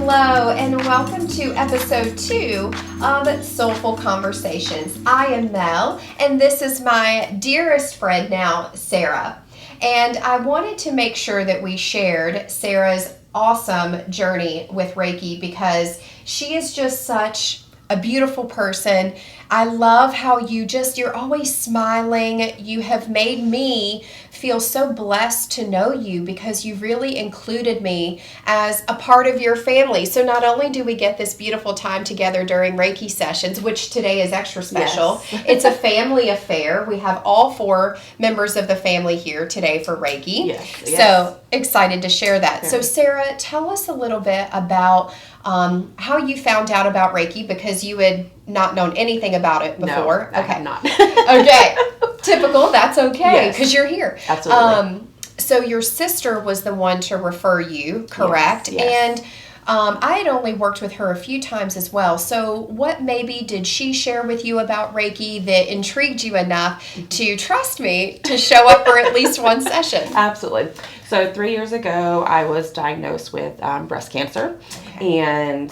Hello, and welcome to episode 2 of Soulful Conversations. I am Mel, and this is my dearest friend now, Sarah. And I wanted to make sure that we shared Sarah's awesome journey with Reiki because she is just such a beautiful person. I love how you're always smiling. You have made me feel so blessed to know you because you really included me as a part of your family. So not only do we get this beautiful time together during Reiki sessions, which today is extra special, yes. It's a family affair. We have all 4 members of the family here today for Reiki. Yes. So excited to share that. Very. So Sarah, tell us a little bit about how you found out about Reiki because you had not known anything about it before. No, I have not. Okay. Typical. That's okay because you're here. Absolutely. So your sister was the one to refer you, correct? Yes. And I had only worked with her a few times as well. So what maybe did she share with you about Reiki that intrigued you enough to trust me to show up for at least one session? Absolutely. So 3 years ago, I was diagnosed with breast cancer. Okay. And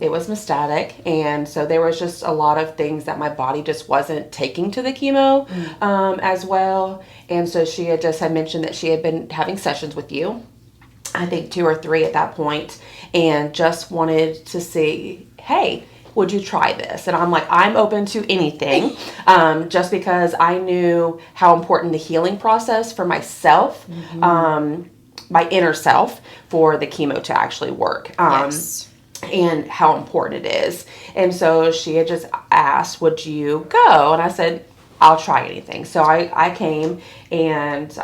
it was metastatic. And so there was just a lot of things that my body just wasn't taking to the chemo as well. And so she had mentioned that she had been having sessions with you. I think 2 or 3 at that point, and just wanted to see, hey, would you try this? And I'm like, I'm open to anything, just because I knew how important the healing process for myself, my inner self, for the chemo to actually work. And how important it is. And so she had just asked, would you go? And I said, I'll try anything. So I came, and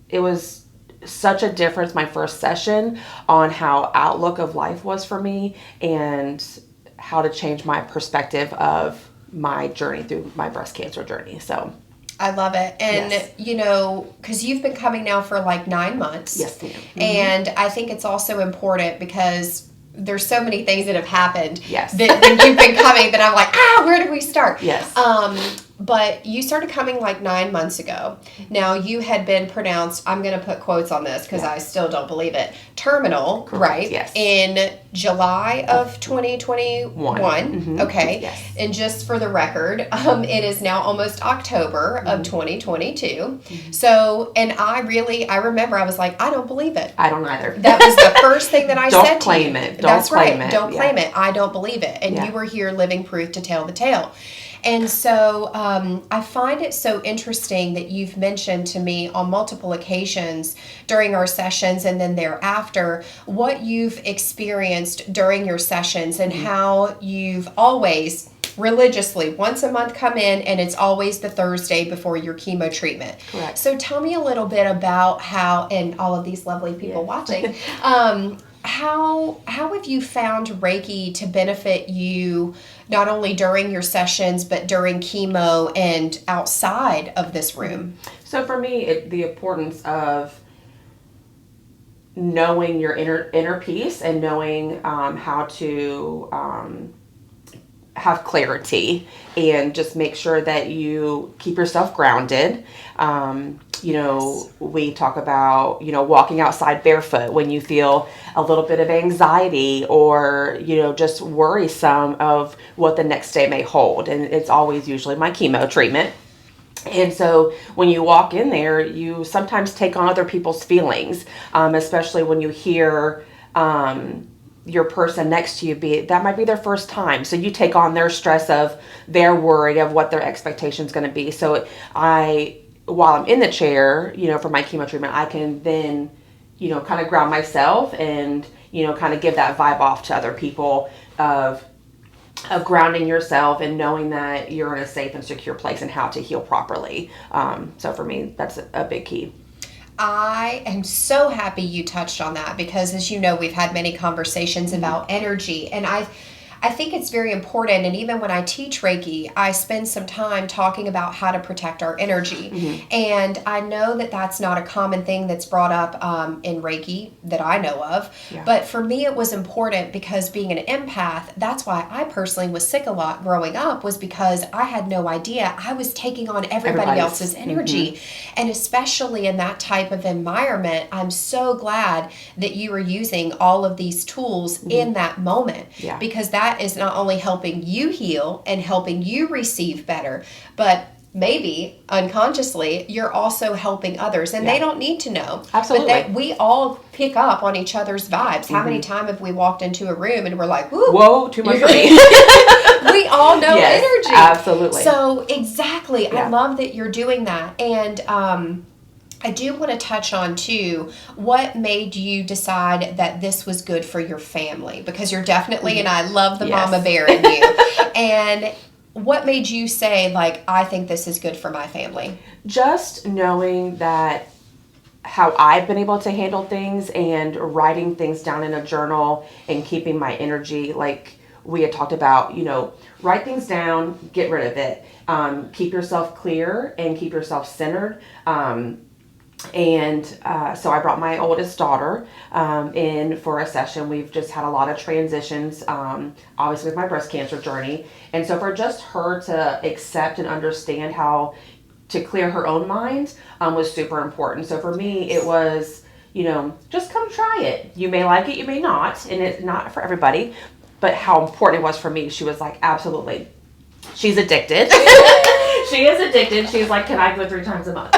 it was such a difference my first session on how outlook of life was for me and how to change my perspective of my journey through my breast cancer journey. So I love it. And, because you've been coming now for like 9 months. Yes, ma'am. And I think it's also important because there's so many things that have happened that you've been coming that I'm like, where do we start? Yes. But you started coming like 9 months ago. Now you had been pronounced, I'm going to put quotes on this because I still don't believe it, terminal, correct, right? Yes. In July of 2021. Okay. Yes. And just for the record, it is now almost October of 2022. So, and I remember I was like, I don't believe it. I don't either. That was the first thing that I said to you. Don't claim it. That's right. Don't claim it. I don't believe it. And you were here living proof to tell the tale. And so I find it so interesting that you've mentioned to me on multiple occasions during our sessions and then thereafter what you've experienced during your sessions and how you've always religiously once a month come in, and it's always the Thursday before your chemo treatment. Correct. So tell me a little bit about how, and all of these lovely people watching, how have you found Reiki to benefit you not only during your sessions but during chemo and outside of this room? So for me, the importance of knowing your inner peace and knowing how to have clarity and just make sure that you keep yourself grounded. We talk about, walking outside barefoot when you feel a little bit of anxiety or, just worrisome of what the next day may hold. And it's always usually my chemo treatment. And so when you walk in there, you sometimes take on other people's feelings, especially when you hear your person next to you that might be their first time. So you take on their stress of their worry of what their expectation is going to be. So while I'm in the chair, for my chemo treatment, I can then, kind of ground myself and, kind of give that vibe off to other people of grounding yourself and knowing that you're in a safe and secure place and how to heal properly. So for me, that's a big key. I am so happy you touched on that because, as you know, we've had many conversations about energy, and I think it's very important. And even when I teach Reiki, I spend some time talking about how to protect our energy. And I know that that's not a common thing that's brought up in Reiki that I know of. Yeah. But for me, it was important because being an empath, that's why I personally was sick a lot growing up, was because I had no idea. I was taking on everybody else's energy. And especially in that type of environment, I'm so glad that you were using all of these tools in that moment, because that is not only helping you heal and helping you receive better, but maybe unconsciously you're also helping others, and they don't need to know. Absolutely. But we all pick up on each other's vibes. How many times have we walked into a room and we're like, whoa, too much for me. We all know energy. Absolutely. So exactly. I love that you're doing that. And I do want to touch on, too, what made you decide that this was good for your family? Because you're definitely, and I love the mama bear in you. And what made you say, like, I think this is good for my family? Just knowing that how I've been able to handle things and writing things down in a journal and keeping my energy, like we had talked about, write things down, get rid of it. Keep yourself clear and keep yourself centered. So I brought my oldest daughter in for a session. We've just had a lot of transitions, obviously with my breast cancer journey. And so for just her to accept and understand how to clear her own mind was super important. So for me, it was, just come try it. You may like it, you may not, and it's not for everybody. But how important it was for me, she was like, absolutely. She's addicted. She is addicted. She's like, can I go 3 times a month?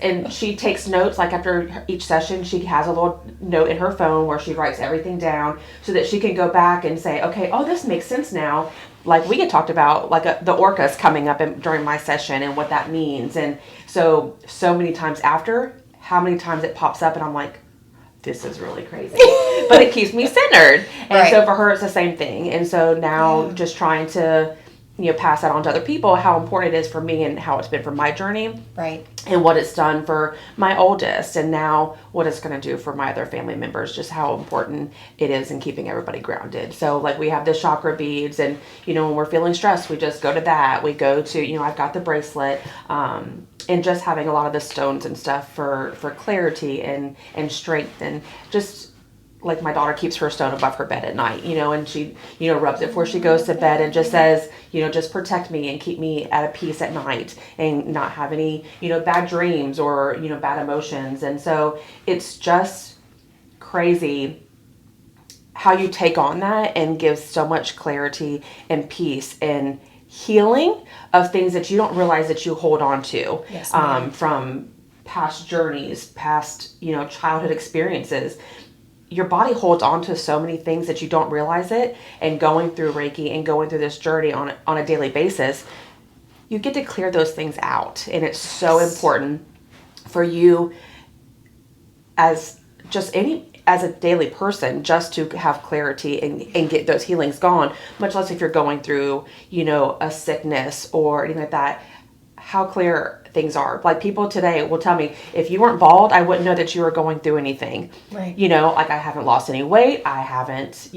And she takes notes, like after each session, she has a little note in her phone where she writes everything down so that she can go back and say, okay, oh, this makes sense now. Like we had talked about, like the orcas coming up during my session and what that means. And so many times after, how many times it pops up and I'm like, this is really crazy, but it keeps me centered. And so for her, it's the same thing. And so now just trying to, pass that on to other people, how important it is for me and how it's been for my journey. Right. And what it's done for my oldest, and now what it's going to do for my other family members, just how important it is in keeping everybody grounded. So like we have the chakra beads, and, when we're feeling stressed, we just go to that. We go to, I've got the bracelet, and just having a lot of the stones and stuff for clarity and strength, and just like my daughter keeps her stone above her bed at night, and she, rubs it before she goes to bed and just says, just protect me and keep me at a peace at night and not have any, bad dreams or, bad emotions. And so it's just crazy how you take on that and give so much clarity and peace and healing of things that you don't realize that you hold on to, from past journeys, past, childhood experiences. Your body holds on to so many things that you don't realize it, and going through Reiki and going through this journey on a daily basis, you get to clear those things out. And it's so important for you as a daily person, just to have clarity and get those healings gone, much less if you're going through, a sickness or anything like that, how clear things are. Like people today will tell me, if you weren't bald, I wouldn't know that you were going through anything. Right. Like I haven't lost any weight. I haven't,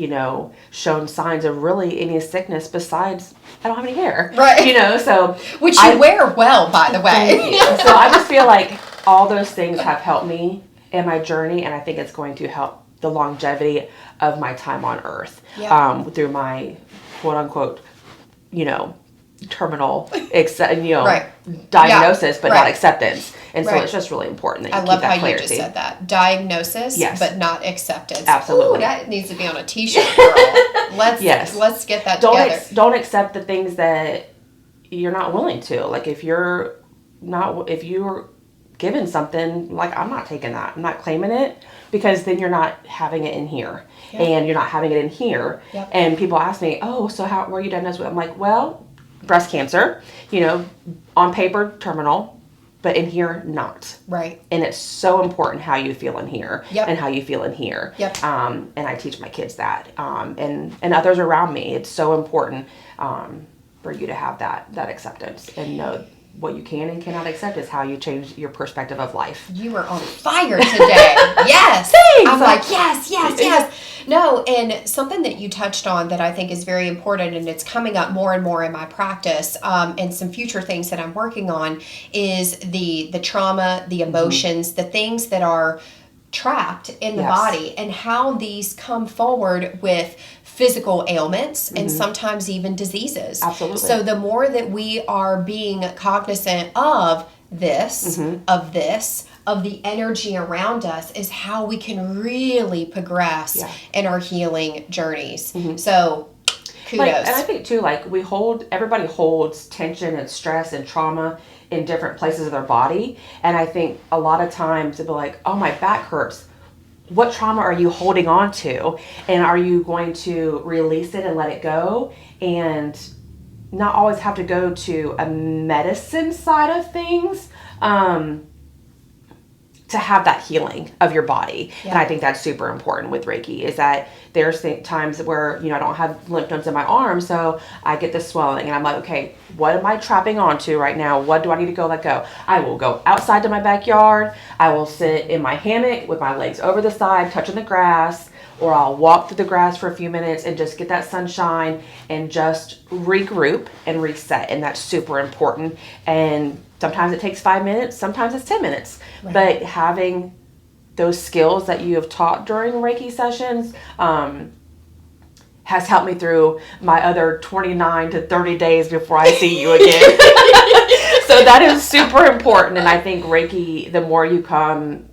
shown signs of really any sickness besides I don't have any hair. Right. So. Which you wear well, by the way. So I just feel like all those things have helped me in my journey, and I think it's going to help the longevity of my time on earth. Through my quote unquote, terminal diagnosis, but not acceptance. And so it's just really important that you keep that clarity. I love how you just said that. Diagnosis, but not acceptance. Absolutely. Ooh, that needs to be on a t-shirt, girl. Let's get that together. Don't accept the things that you're not willing to. Like if you're given something, like I'm not taking that. I'm not claiming it, because then you're not having it in here. And you're not having it in here. And people ask me, oh, so how were you diagnosed with? I'm like, well, breast cancer, on paper, terminal, but in here, not. Right. And it's so important how you feel in here and how you feel in here. And I teach my kids that, and others around me. It's so important for you to have that acceptance and know what you can and cannot accept is how you change your perspective of life. You are on fire today. Yes. Thanks. I'm like, yes. No, and something that you touched on that I think is very important, and it's coming up more and more in my practice, and some future things that I'm working on, is the trauma, the emotions, the things that are trapped in the body, and how these come forward with physical ailments and sometimes even diseases. Absolutely. So the more that we are being cognizant of this, of the energy around us, is how we can really progress in our healing journeys. So kudos. And I think too, everybody holds tension and stress and trauma in different places of their body. And I think a lot of times they'll be like, oh, my back hurts. What trauma are you holding on to? And are you going to release it and let it go? And not always have to go to a medicine side of things to have that healing of your body. Yeah. And I think that's super important with Reiki, is that there's times where, I don't have lymph nodes in my arm, so I get this swelling, and I'm like, okay, what am I trapping onto right now? What do I need to let go? I will go outside to my backyard. I will sit in my hammock with my legs over the side, touching the grass, or I'll walk through the grass for a few minutes and just get that sunshine and just regroup and reset. And that's super important. And sometimes it takes 5 minutes, sometimes it's 10 minutes. Right. But having those skills that you have taught during Reiki sessions has helped me through my other 29 to 30 days before I see you again. So that is super important. And I think Reiki, the more you come,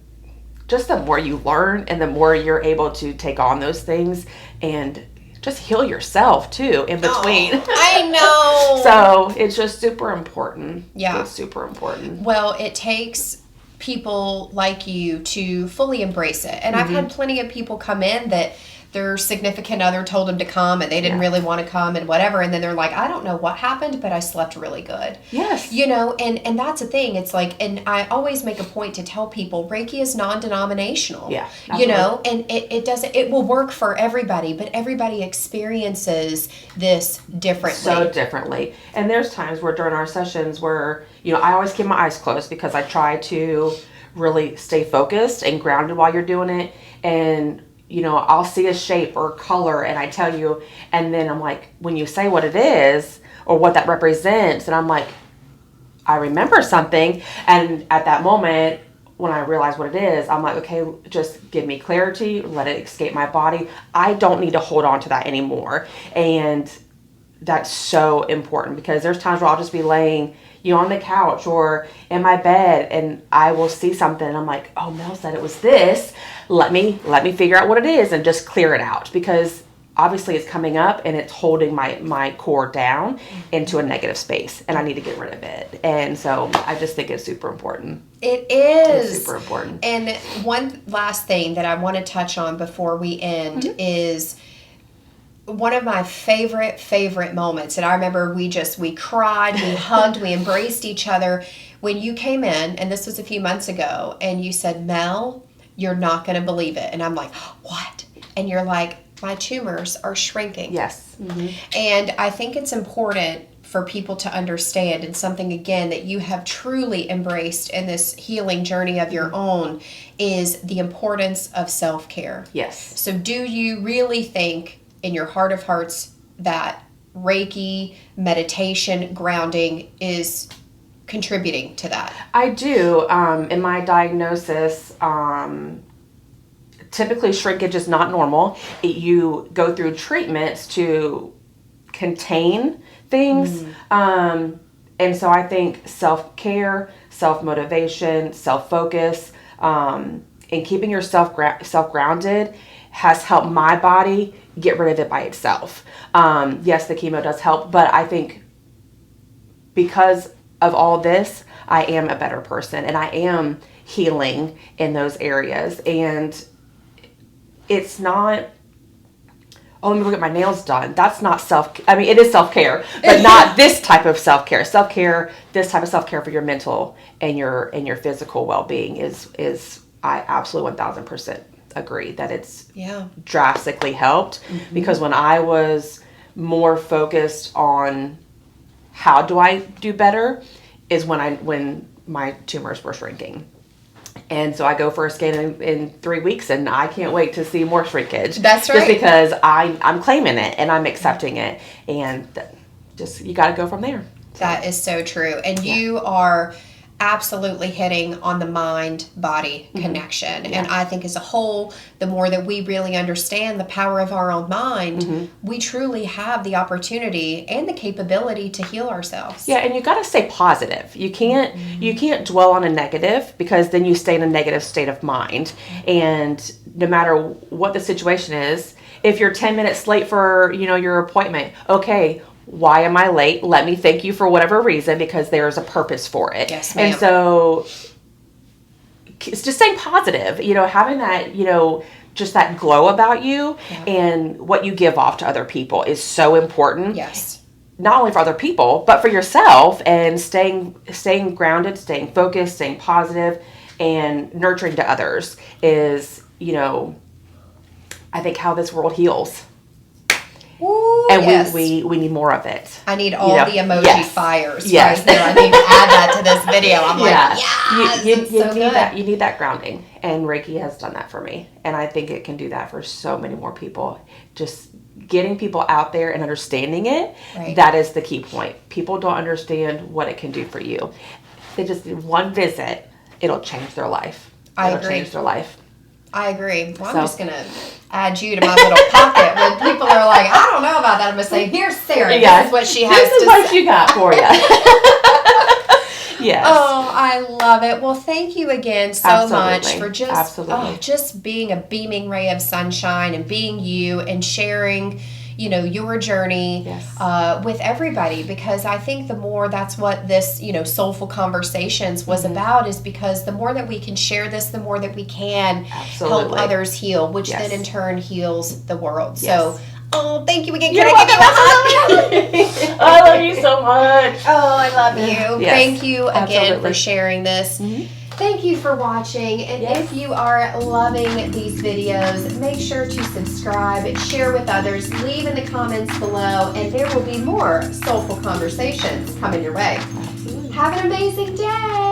just the more you learn and the more you're able to take on those things and just heal yourself too in between. Oh, I know. So it's just super important. Yeah. It's super important. Well, it takes people like you to fully embrace it. And I've had plenty of people come in that their significant other told them to come and they didn't really want to come and whatever. And then they're like, I don't know what happened, but I slept really good. Yes. And that's the thing. It's like, and I always make a point to tell people Reiki is non-denominational. Yeah. Absolutely. And it will work for everybody, but everybody experiences this differently. So differently. And there's times where during our sessions where, I always keep my eyes closed because I try to really stay focused and grounded while you're doing it. And I'll see a shape or color and I tell you, and then I'm like, when you say what it is or what that represents, and I'm like, I remember something. And at that moment, when I realize what it is, I'm like, okay, just give me clarity, let it escape my body. I don't need to hold on to that anymore. And that's so important because there's times where I'll just be laying on the couch or in my bed and I will see something and I'm like, oh, Mel said it was this. Let me figure out what it is and just clear it out, because obviously it's coming up and it's holding my core down into a negative space and I need to get rid of it. And so I just think it's super important. It is. It's super important. And one last thing that I want to touch on before we end is one of my favorite moments. And I remember we cried, we hugged, we embraced each other when you came in, and this was a few months ago, and you said, Mel, you're not going to believe it. And I'm like, what? And you're like, my tumors are shrinking. Yes. Mm-hmm. And I think it's important for people to understand, and something again that you have truly embraced in this healing journey of your own, is the importance of self-care. Yes. So do you really think in your heart of hearts that Reiki, meditation, grounding is contributing to that? I do. In my diagnosis, typically shrinkage is not normal. You go through treatments to contain things. And so I think self-care, self-motivation, self-focus, and keeping yourself self-grounded has helped my body get rid of it by itself. Yes, the chemo does help, but I think because of all this, I am a better person and I am healing in those areas. And it's not, oh, let me go get my nails done. That's not it is self-care, but not this type of self-care. Self-care, this type of self-care for your mental and your physical well-being is I absolutely 1000% agree that it's drastically helped. Because when I was more focused on how do I do better, is when my tumors were shrinking. And so I go for a scan in 3 weeks, and I can't wait to see more shrinkage. That's right. Just because I'm claiming it and I'm accepting it, and just you got to go from there. That is so true. And you are absolutely hitting on the mind-body connection. And I think as a whole, the more that we really understand the power of our own mind, we truly have the opportunity and the capability to heal ourselves. Yeah, and you got to stay positive. You can't dwell on a negative, because then you stay in a negative state of mind. And no matter what the situation is, if you're 10 minutes late for, your appointment, okay, why am I late? Let me thank you for whatever reason, because there is a purpose for it. Yes, ma'am. And so it's just staying positive, having that, just that glow about you and what you give off to other people is so important. Yes. Not only for other people, but for yourself, and staying grounded, staying focused, staying positive, and nurturing to others is, I think how this world heals. Ooh, and yes. we need more of it. I need all the emoji fires right there. I need to add that to this video. I'm you need that. You need that grounding, and Reiki has done that for me, and I think it can do that for so many more people. Just getting people out there and understanding it. Right. That is the key point. People don't understand what it can do for you. They just need one visit. It'll change their life. It'll change their life. I agree. Well, I'm just going to add you to my little pocket. When people are like, I don't know about that, I'm going to say, here's Sarah. This is what she has to say. This is what you got for you. Yes. Oh, I love it. Well, thank you again so much for just being a beaming ray of sunshine and being you and sharing your journey with everybody, because I think the more that's what this, Soulful Conversations was about, is because the more that we can share this, the more that we can help others heal, which then in turn heals the world. So, thank you again. Can I give you a hug? I love you so much. Oh, I love you. Yes, thank you again for sharing this. Thank you for watching, and if you are loving these videos, make sure to subscribe, share with others, leave in the comments below, and there will be more Soulful Conversations coming your way. Have an amazing day.